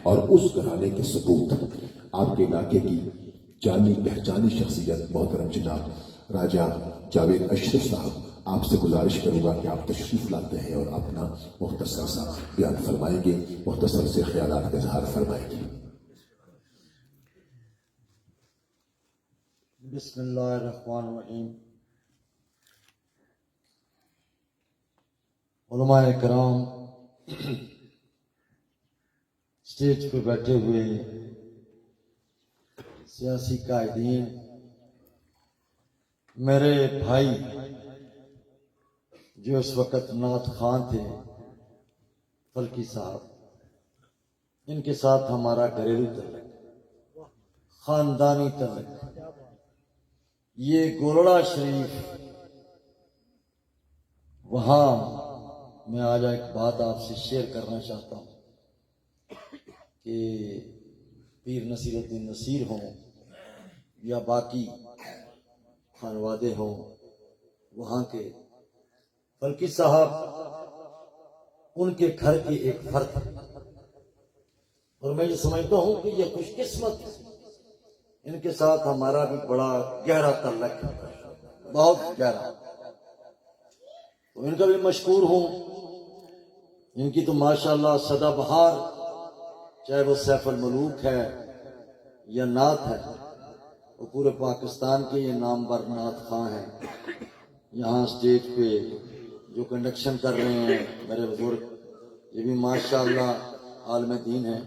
اور اس گھرانے کے سپوت آپ کے علاقے کی جانی پہچانی شخصیت محترم جناب راجہ جاوید اشرف صاحب، آپ سے گزارش کروں گا کہ آپ تشریف لاتے ہیں اور اپنا مختصر سا بیان فرمائیں گے، مختصر سے خیالات کا اظہار فرمائیں گے۔ بسم اللہ الرحمن الرحیم۔ علماء کرام، اسٹیج پہ بیٹھے ہوئے سیاسی قائدین، میرے بھائی جو اس وقت نعت خواں تھے فلکی صاحب، ان کے ساتھ ہمارا گھریلو تعلق، خاندانی تعلق، یہ گولڑا شریف، وہاں میں آج ایک بات آپ سے شیئر کرنا چاہتا ہوں کہ پیر نصیر الدین نصیر ہوں یا باقی خانوادے ہوں، وہاں کے فلکی صاحب ان کے گھر کی ایک فرد ہے، اور میں یہ سمجھتا ہوں کہ یہ خوش قسمت ہے، ان کے ساتھ ہمارا بھی بڑا گہرا تعلق ہے، بہت گہرا، تو ان کا بھی مشکور ہوں۔ ان کی تو ماشاءاللہ سدا بہار، چاہے وہ سیف الملوک ہے یا نعت ہے، وہ پورے پاکستان کے یہ نامور نعت خواں ہیں۔ یہاں اسٹیج پہ جو کنڈکشن کر رہے ہیں میرے بزرگ، یہ بھی ماشاءاللہ عالم دین ہیں۔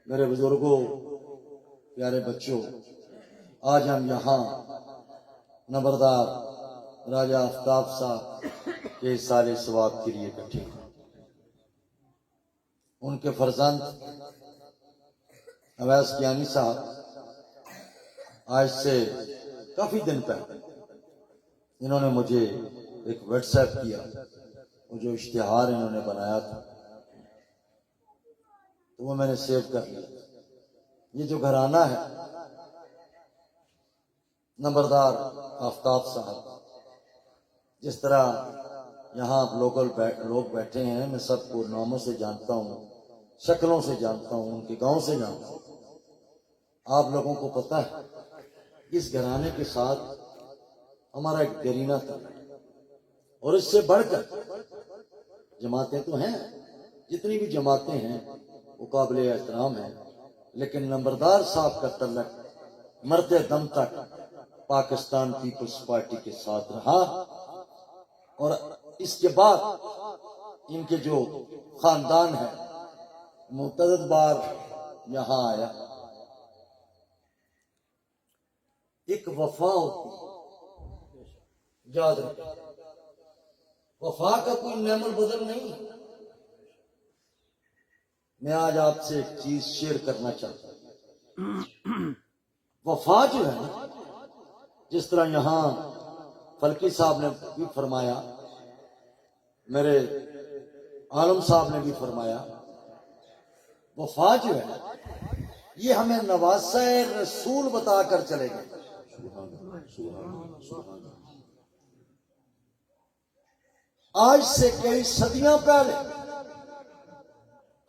میرے بزرگوں، پیارے بچوں، آج ہم یہاں نمبردار راجہ آفتاب صاحب کے سال ثواب کے لیے اکٹھے ہیں۔ ان کے فرزند اویس کیانی صاحب آج سے کافی دن پہلے انہوں نے مجھے ایک واٹس ایپ کیا، وہ جو اشتہار انہوں نے بنایا تھا تو وہ میں نے سیو کر لیا۔ یہ جو گھرانہ ہے نمبردار آفتاب صاحب، جس طرح یہاں لوگ بیٹھے ہیں، میں سب کو ناموں سے جانتا ہوں، شکلوں سے جانتا ہوں، ان کے گاؤں سے جانتا ہوں۔ آپ لوگوں کو پتہ ہے اس گھرانے کے ساتھ ہمارا ایک دیرینہ تھا، اور اس سے بڑھ کر جماعتیں تو ہیں، جتنی بھی جماعتیں ہیں وہ قابل احترام ہیں، لیکن نمبردار صاحب کا تعلق مرتے دم تک پاکستان پیپلز پارٹی کے ساتھ رہا، اور اس کے بعد ان کے جو خاندان ہے متعدد بار یہاں آیا۔ ایک وفا ہوتی، یاد رکھیں، وفا کا کوئی نعم البدل نہیں۔ میں آج آپ سے ایک چیز شیئر کرنا چاہتا ہوں، وفا جو ہے نا، جس طرح یہاں فلکی صاحب نے بھی فرمایا، میرے عالم صاحب نے بھی فرمایا، وفا جو ہے یہ ہمیں نواسہ رسول بتا کر چلے گئے۔ آج سے کئی صدیاں پہلے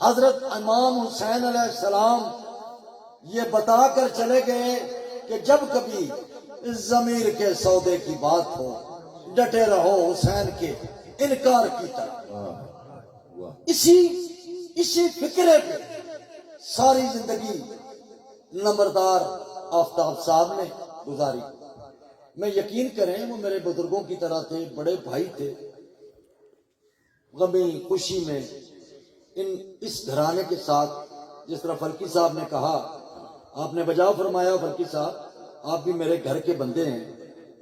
حضرت امام حسین علیہ السلام یہ بتا کر چلے گئے کہ جب کبھی ضمیر کے سودے کی بات ہو، ڈٹے رہو حسین کے انکار کی طرح۔ اسی فکرے پہ ساری زندگی نمبردار آفتاب صاحب نے گزاری۔ میں یقین کریں وہ میرے بزرگوں کی طرح تھے، بڑے بھائی تھے، غمی خوشی میں اس گھرانے کے ساتھ، جس طرح فلکی صاحب نے کہا، آپ نے بجا فرمایا فلکی صاحب، آپ بھی میرے گھر کے بندے ہیں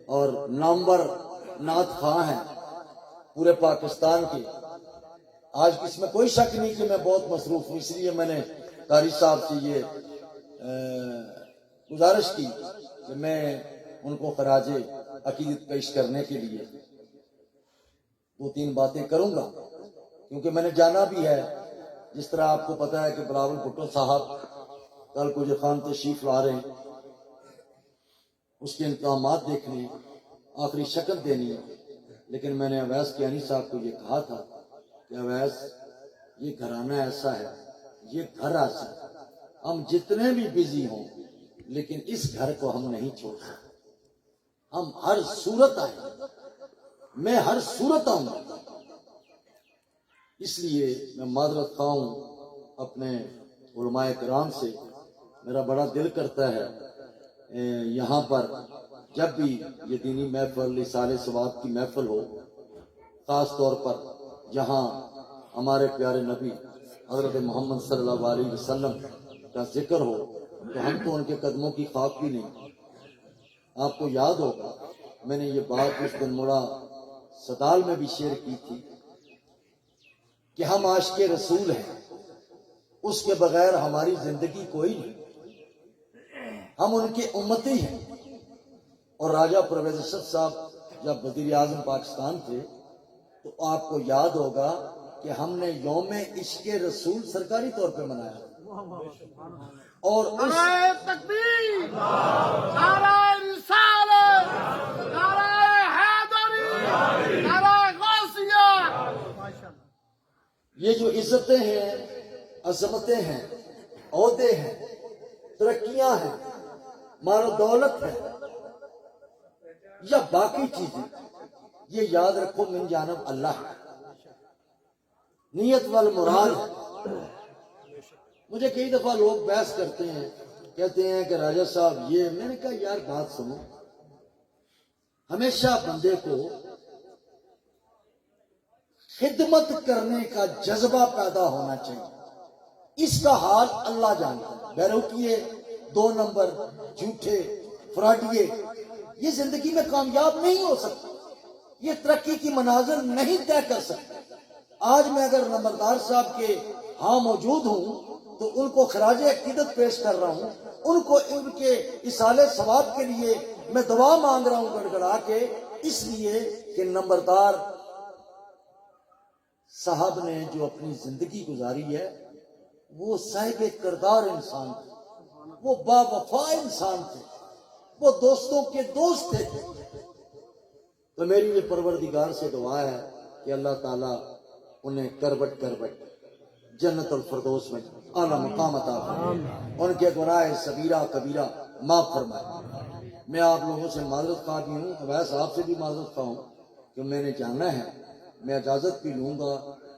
اور نامور نعت خواں ہیں پورے پاکستان کے۔ آج اس میں کوئی شک نہیں کہ میں بہت مصروف ہوں، اس لیے میں نے قاری صاحب سے یہ گزارش کی کہ میں ان کو خراج عقیدت پیش کرنے کے لیے 2-3 باتیں کروں گا، کیونکہ میں نے جانا بھی ہے۔ جس طرح آپ کو پتا ہے کہ بلاول بھٹو صاحب کل کو خان تشریف لا رہے ہیں، اس کے انتظامات دیکھنے، آخری شکل دینی ہے، لیکن میں نے اویس کیانی صاحب کو یہ کہا تھا کہ اویس، یہ گھرانہ ایسا ہے یہ گھر عزیز، ہم جتنے بھی بزی ہوں لیکن اس گھر کو ہم نہیں چھوڑ سکتے. ہم ہر صورت آئیں، میں ہر صورت آؤں گا. اس لیے میں معذرت خواہ ہوں اپنے علماء کرام سے. میرا بڑا دل کرتا ہے یہاں پر جب بھی یہ دینی محفل، اصالہ ثواب کی محفل ہو، خاص طور پر جہاں ہمارے پیارے نبی حضرت محمد صلی اللہ علیہ وسلم کا ذکر ہو، تو ہم تو ان کے قدموں کی خاک بھی نہیں. آپ کو یاد ہوگا میں نے یہ بات اس دن مڑا سدال میں بھی شیئر کی تھی کہ ہم عاشق رسول ہیں، اس کے بغیر ہماری زندگی کوئی نہیں. ہم ان کے امتی ہیں. اور راجہ پرویز ارشد صاحب جب وزیر اعظم پاکستان تھے تو آپ کو یاد ہوگا کہ ہم نے یوم عشق رسول سرکاری طور پہ منایا. اور اس نعرہ تکبیر، نعرہ رسالت، نعرہ حیدری، نعرہ غوثیہ. یہ جو عزتیں ہیں، عظمتیں ہیں، عہدے ہیں، ترقیاں ہیں، مال و دولت ہے یا باقی چیزیں، یہ یاد رکھو من جانب اللہ ہے. نیت والمراد ہے. مجھے کئی دفعہ لوگ بحث کرتے ہیں، کہتے ہیں کہ راجہ صاحب یہ. میں نے کہا یار بات سنو، ہمیشہ بندے کو خدمت کرنے کا جذبہ پیدا ہونا چاہیے. اس کا حال اللہ جانتا ہے. بیروکیے، 2 نمبر، جھوٹے، فراڈیے یہ زندگی میں کامیاب نہیں ہو سکتے، یہ ترقی کی منازل نہیں طے کر سکتے. آج میں اگر نمبردار صاحب کے ہاں موجود ہوں تو ان کو خراج عقیدت پیش کر رہا ہوں. ان کو ان کے اصالہ ثواب کے لیے میں دعا مانگ رہا ہوں گڑ گڑا کے، اس لیے کہ نمبردار صاحب نے جو اپنی زندگی گزاری ہے وہ صاحب کردار انسان تھے، وہ با وفا انسان تھے، وہ دوستوں کے دوست تھے. تو میری یہ پروردگار سے دعا ہے کہ اللہ تعالیٰ انہیں کروٹ کروٹ جنت الفردوس میں اعلیٰ مقام عطا فرمائے، ان کے گناہ صغیرہ کبیرہ معاف فرمائے. میں آپ لوگوں سے معذرت خواہ بھی ہوں، ویسے آپ سے بھی معذرت خواہ ہوں کہ میں نے جانا ہے. میں اجازت بھی لوں گا،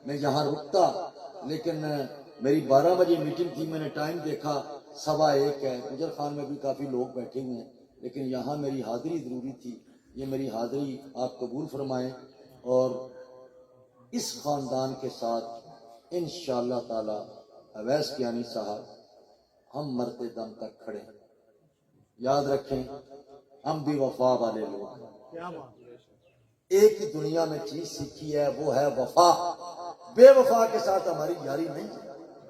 میں یہاں رکتا، لیکن میری 12 بجے میٹنگ تھی. میں نے ٹائم دیکھا 1:15 ہے. گجر خان میں بھی کافی لوگ بیٹھے ہوئے ہیں، لیکن یہاں میری حاضری ضروری تھی. یہ میری حاضری آپ قبول فرمائیں اور اس خاندان کے ساتھ انشاءاللہ تعالی اویس کیانی صاحب ہم مرتے دم تک کھڑے ہیں. یاد رکھیں ہم بھی وفا والے لوگ ہیں. ایک ہی دنیا میں چیز سیکھی ہے، وہ ہے وفا. بے وفا کے ساتھ ہماری یاری نہیں ہے.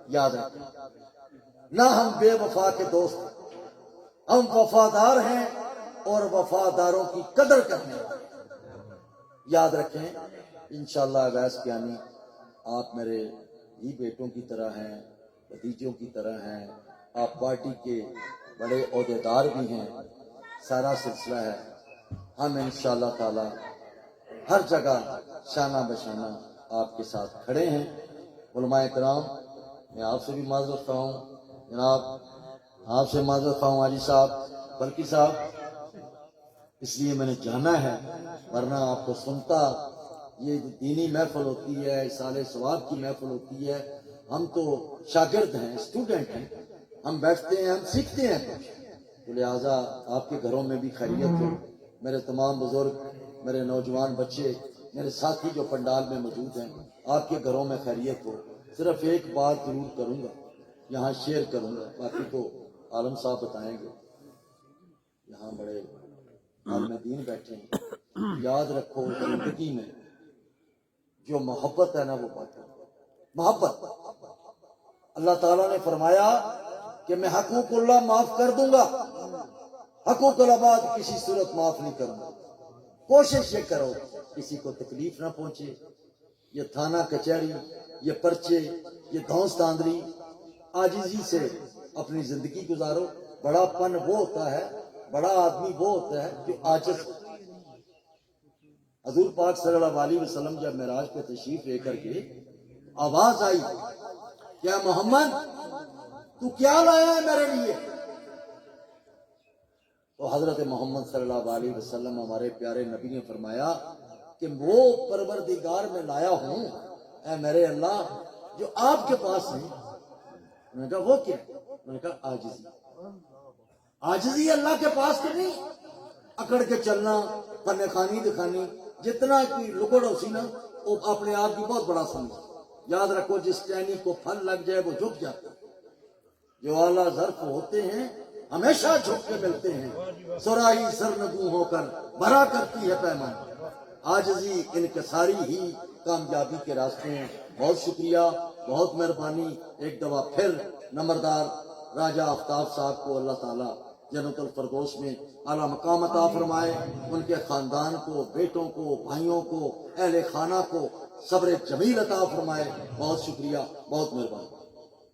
یاد رکھیں نہ ہم بے وفا کے دوست ہیں، ہم وفادار ہیں اور وفاداروں کی قدر کرنے والے. یاد رکھیں انشاءاللہ اویس کیانی آپ میرے ہی بیٹوں کی طرح ہیں، بھتیجوں کی طرح ہیں. آپ پارٹی کے بڑے عہدیدار بھی ہیں. سارا سلسلہ ہے. ہم انشاءاللہ تعالی ہر جگہ شانہ بشانہ آپ کے ساتھ کھڑے ہیں. علماء کرام میں آپ سے بھی معذرت خواہ ہوں جناب، آپ سے معذرت خواہ ہوں حاجی صاحب، بلکہ صاحب، اس لیے میں نے جانا ہے، ورنہ آپ کو سنتا. یہ دینی محفل ہوتی ہے، اصالہ ثواب کی محفل ہوتی ہے. ہم تو شاگرد ہیں، اسٹوڈنٹ ہیں، ہم بیٹھتے ہیں، ہم سیکھتے ہیں. تو لہٰذا آپ کے گھروں میں بھی خیریت ہو. میرے تمام بزرگ، میرے نوجوان بچے، میرے ساتھی جو پنڈال میں موجود ہیں، آپ کے گھروں میں خیریت ہو. صرف ایک بات ضرور کروں گا، یہاں شیئر کروں گا، باقی تو عالم صاحب بتائیں گے. یہاں بڑے عالم دین بیٹھے ہیں. یاد رکھو زندگی میں جو محبت ہے نا وہ بات ہے. محبت اللہ تعالیٰ نے فرمایا کہ میں حقوق اللہ معاف کر دوں گا، حقوق العباد کسی صورت معاف نہیں کروں گا. کوشش یہ کرو کسی کو تکلیف نہ پہنچے. یہ تھانہ کچہری، یہ پرچے، یہ دھونس تاندری، عاجزی سے اپنی زندگی گزارو. بڑا پن وہ ہوتا ہے، بڑا آدمی وہ ہوتا ہے جو عاجز. حضور پاک صلی اللہ علیہ وسلم جب معراج پہ تشریف لے کر کے آواز آئی کیا محمد تو کیا لایا ہے میرے لیے؟ تو حضرت محمد صلی اللہ علیہ وسلم ہمارے پیارے نبی نے فرمایا کہ وہ پروردگار میں لایا ہوں اے میرے اللہ جو آپ کے پاس ہے۔ میں نے کہا وہ کیا؟ میں نے کہا عاجزی۔ عاجزی اللہ کے پاس تو نہیں، اکڑ کے چلنا، فن خانی دکھانی، جتنا کی لکڑ ہو سی نا وہ اپنے آپ کی بہت بڑا سمجھ۔ یاد رکھو جس ٹہنی کو پھل لگ جائے وہ جھک جاتا ہے۔ جو اعلیٰ ظرف ہوتے ہیں ہمیشہ جھک کے ملتے ہیں، سراہی سرنگوں ہو کر بھرا کرتی ہے پیمان۔ عاجزی انکساری ہی کامیابی کے راستے ہیں۔ بہت شکریہ، بہت مہربانی۔ ایک دفعہ پھر نمبردار راجہ آفتاب صاحب کو اللہ تعالیٰ جنت الفردوس میں اعلیٰ مقام عطا فرمائے، ان کے خاندان کو، بیٹوں کو، بھائیوں کو، اہل خانہ کو صبر جمیل عطا فرمائے۔ بہت شکریہ، بہت مہربانی۔